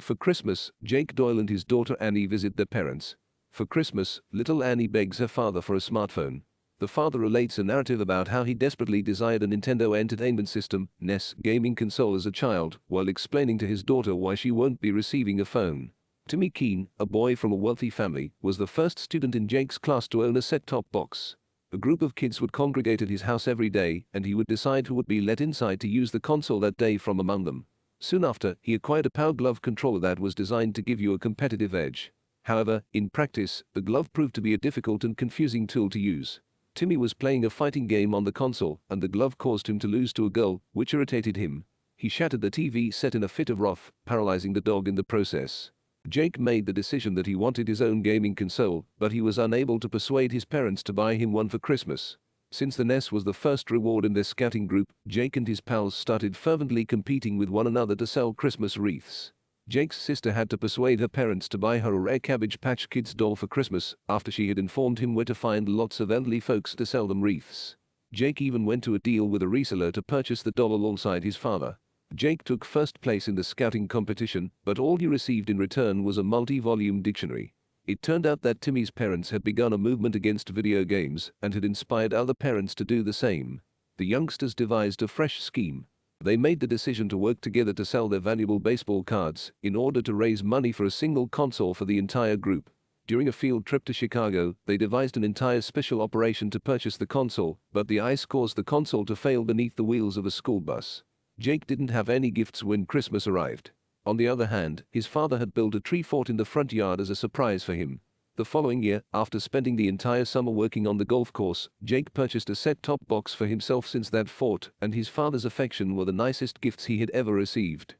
For Christmas, Jake Doyle and his daughter Annie visit their parents. For Christmas, little Annie begs her father for a smartphone. The father relates a narrative about how he desperately desired a Nintendo Entertainment System (NES) gaming console as a child, while explaining to his daughter why she won't be receiving a phone. Timmy Keene, a boy from a wealthy family, was the first student in Jake's class to own a set-top box. A group of kids would congregate at his house every day, and he would decide who would be let inside to use the console that day from among them. Soon after, he acquired a Power Glove controller that was designed to give you a competitive edge. However, in practice, the glove proved to be a difficult and confusing tool to use. Timmy was playing a fighting game on the console, and the glove caused him to lose to a girl, which irritated him. He shattered the TV set in a fit of wrath, paralyzing the dog in the process. Jake made the decision that he wanted his own gaming console, but he was unable to persuade his parents to buy him one for Christmas. Since the NES was the first reward in their scouting group, Jake and his pals started fervently competing with one another to sell Christmas wreaths. Jake's sister had to persuade her parents to buy her a rare Cabbage Patch Kids doll for Christmas after she had informed him where to find lots of elderly folks to sell them wreaths. Jake even went to a deal with a reseller to purchase the doll alongside his father. Jake took first place in the scouting competition, but all he received in return was a multi-volume dictionary. It turned out that Timmy's parents had begun a movement against video games and had inspired other parents to do the same. The youngsters devised a fresh scheme. They made the decision to work together to sell their valuable baseball cards in order to raise money for a single console for the entire group. During a field trip to Chicago, they devised an entire special operation to purchase the console, but the ice caused the console to fail beneath the wheels of a school bus. Jake didn't have any gifts when Christmas arrived. On the other hand, his father had built a tree fort in the front yard as a surprise for him. The following year, after spending the entire summer working on the golf course, Jake purchased a set-top box for himself since that fort and his father's affection were the nicest gifts he had ever received.